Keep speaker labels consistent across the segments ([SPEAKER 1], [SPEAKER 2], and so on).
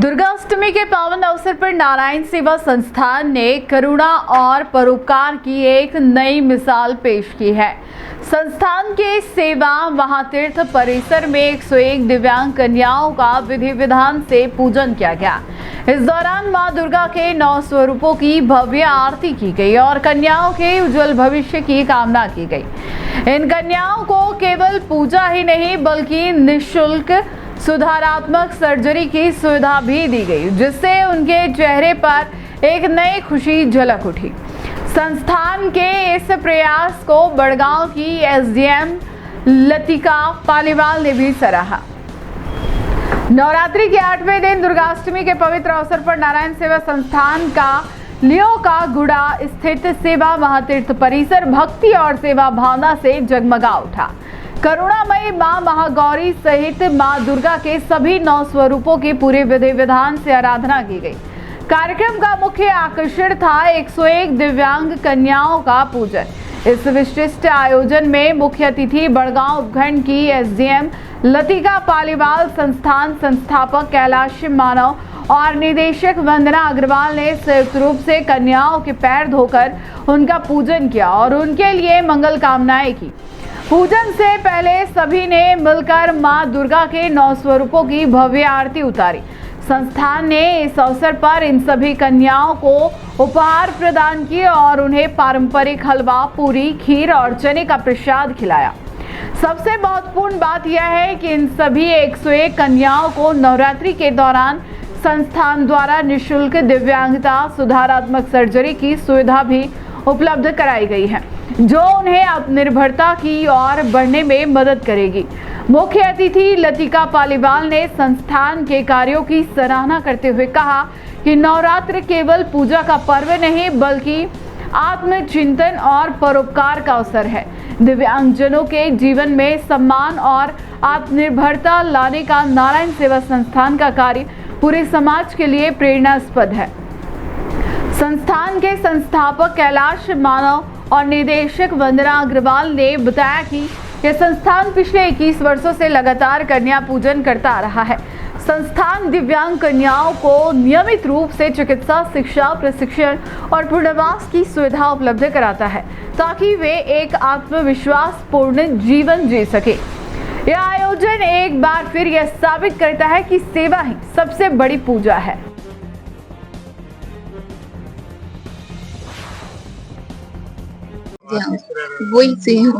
[SPEAKER 1] दुर्गाष्टमी के पावन अवसर पर नारायण सेवा संस्थान ने करुणा और परोपकार की एक नई मिसाल पेश की है। संस्थान के सेवा महातीर्थ परिसर में 101 दिव्यांग कन्याओं का विधि विधान से पूजन किया गया। इस दौरान मां दुर्गा के 9 स्वरूपों की भव्य आरती की गई और कन्याओं के उज्जवल भविष्य की कामना की गई। इन कन्याओं को केवल पूजा ही नहीं बल्कि निःशुल्क सुधारात्मक सर्जरी की सुविधा भी दी गई, जिससे उनके चेहरे पर एक नई खुशी झलक उठी। संस्थान के इस प्रयास को बड़गांव की एसडीएम लतिका पालीवाल ने भी सराहा। नवरात्रि के 8वें दिन दुर्गाष्टमी के पवित्र अवसर पर नारायण सेवा संस्थान का लियो का गुड़ा स्थित सेवा महातीर्थ परिसर भक्ति और सेवा भावना से जगमगा उठा। करुणामयी मां महागौरी सहित मां दुर्गा के सभी 9 स्वरूपों की पूरे विधि विधान से आराधना की गई। कार्यक्रम का मुख्य आकर्षण था 101 दिव्यांग कन्याओं का पूजन। इस विशिष्ट आयोजन में मुख्य अतिथि बड़गांव उपखंड की एसडीएम लतिका पालीवाल, संस्थान संस्थापक कैलाश मानव और निदेशक वंदना अग्रवाल ने संयुक्त रूप से कन्याओं के पैर धोकर उनका पूजन किया और उनके लिए मंगल कामनाएं की। पूजन से पहले सभी ने मिलकर मां दुर्गा के 9 स्वरूपों की भव्य आरती उतारी। संस्थान ने इस अवसर पर इन सभी कन्याओं को उपहार प्रदान किए और उन्हें पारंपरिक हलवा, पूरी, खीर और चने का प्रसाद खिलाया। सबसे महत्वपूर्ण बात यह है कि इन सभी 101 कन्याओं को नवरात्रि के दौरान संस्थान द्वारा निःशुल्क दिव्यांगता सुधारात्मक सर्जरी की सुविधा भी उपलब्ध कराई गई है, जो उन्हें आत्मनिर्भरता की ओर बढ़ने में मदद करेगी। मुख्य अतिथि लतिका पालीवाल ने संस्थान के कार्यों की सराहना करते हुए कहा कि नवरात्र केवल पूजा का पर्व नहीं बल्कि आत्मचिंतन और परोपकार का अवसर है। दिव्यांगजनों के जीवन में सम्मान और आत्मनिर्भरता लाने का नारायण सेवा संस्थान का कार्य पूरे समाज के लिए प्रेरणास्पद है। संस्थान के संस्थापक कैलाश मानव और निदेशक वंदना अग्रवाल ने बताया कि यह संस्थान पिछले 21 वर्षों से लगातार कन्या पूजन करता आ रहा है। संस्थान दिव्यांग कन्याओं को नियमित रूप से चिकित्सा, शिक्षा, प्रशिक्षण और पुनर्वास की सुविधा उपलब्ध कराता है ताकि वे एक आत्मविश्वास पूर्ण जीवन जी सके। यह आयोजन एक बार फिर यह साबित करता है कि सेवा ही सबसे बड़ी पूजा है।
[SPEAKER 2] वही सेम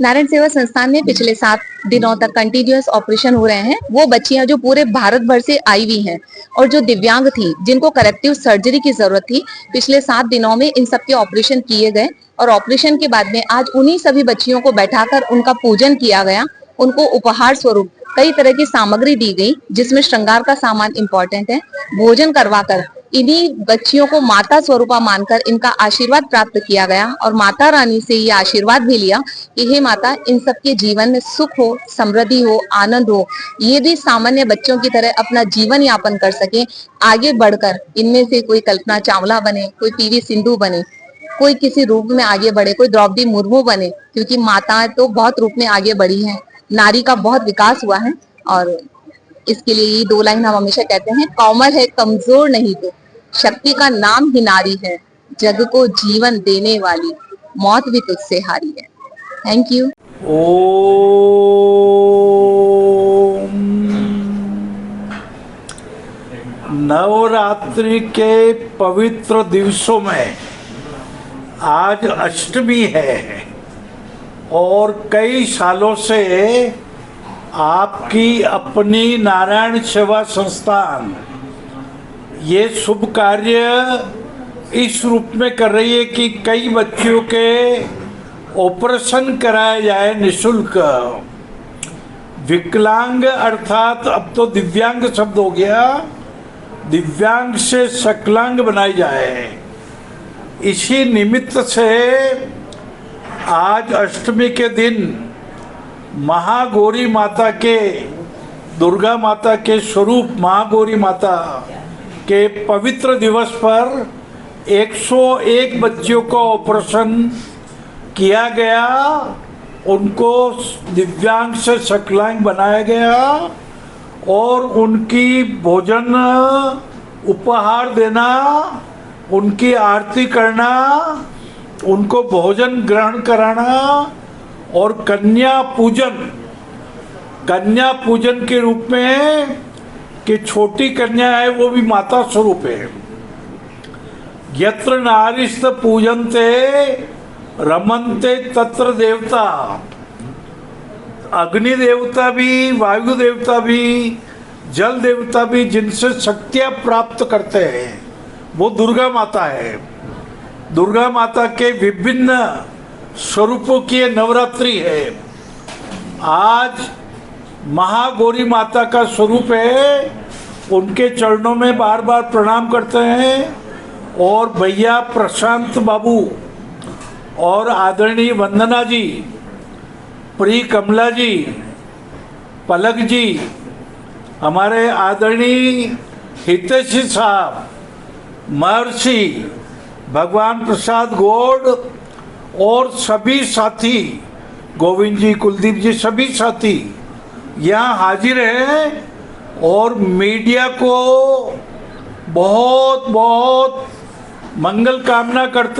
[SPEAKER 2] नारायण सेवा संस्थान में पिछले 7 दिनों तक कंटिन्यूअस ऑपरेशन हो रहे हैं। वो बच्चियां जो पूरे भारत भर से आई हुई हैं और जो दिव्यांग थी, जिनको करेक्टिव सर्जरी की जरूरत थी, पिछले 7 दिनों में इन सब के ऑपरेशन किए गए और ऑपरेशन के बाद में आज उन्हीं सभी बच्चियों को बैठाकर उनका पूजन किया गया। उनको उपहार स्वरूप कई तरह की सामग्री दी गई, जिसमें श्रृंगार का सामान इम्पोर्टेंट है। भोजन करवाकर इन्हीं बच्चियों को माता स्वरूपा मानकर इनका आशीर्वाद प्राप्त किया गया और माता रानी से ये आशीर्वाद भी लिया कि हे माता, इन सबके जीवन में सुख हो, समृद्धि हो, आनंद हो, ये भी सामान्य बच्चों की तरह अपना जीवन यापन कर सके, आगे बढ़कर इनमें से कोई कल्पना चावला बने, कोई पीवी सिंधु बने, कोई किसी रूप में आगे बढ़े, कोई द्रौपदी मुर्मू बने, क्योंकि माताएं तो बहुत रूप में आगे बढ़ी हैं। नारी का बहुत विकास हुआ है और इसके लिए ये 2 लाइन हम हमेशा कहते हैं, कोमल है कमजोर नहीं तो, शक्ति का नाम ही नारी है, जग को जीवन देने वाली, मौत भी तुझसे हारी है। Thank you.
[SPEAKER 3] ओम नवरात्रि के पवित्र दिवसों में आज अष्टमी है और कई सालों से आपकी अपनी नारायण सेवा संस्थान ये शुभ कार्य इस रूप में कर रही है कि कई बच्चों के ऑपरेशन कराया जाए निःशुल्क। विकलांग अर्थात अब तो दिव्यांग शब्द हो गया, दिव्यांग से सकलांग बनाई जाए। इसी निमित्त से आज अष्टमी के दिन महागौरी माता के, दुर्गा माता के स्वरूप महागौरी माता के पवित्र दिवस पर 101 बच्चियों का ऑपरेशन किया गया, उनको दिव्यांग से सकलांग बनाया गया और उनकी भोजन उपहार देना, उनकी आरती करना, उनको भोजन ग्रहण कराना और कन्या पूजन के रूप में कि छोटी कन्या है वो भी माता स्वरूप है। यत्र नारीस्त पूजन्ते रमन्ते तत्र देवता, अग्नि देवता भी, वायु देवता भी, जल देवता भी जिनसे शक्तियाँ प्राप्त करते हैं वो दुर्गा माता है। दुर्गा माता के विभिन्न स्वरूपों की नवरात्रि है। आज महागौरी माता का स्वरूप है, उनके चरणों में बार बार प्रणाम करते हैं। और भैया प्रशांत बाबू और आदरणीय वंदना जी, प्री कमला जी, पलक जी, हमारे आदरणीय हितेशी साहब, महर्षि भगवान प्रसाद गौड़ और सभी साथी, गोविंद जी, कुलदीप जी, सभी साथी यहाँ हाजिर हैं और मीडिया को बहुत बहुत मंगल कामना करते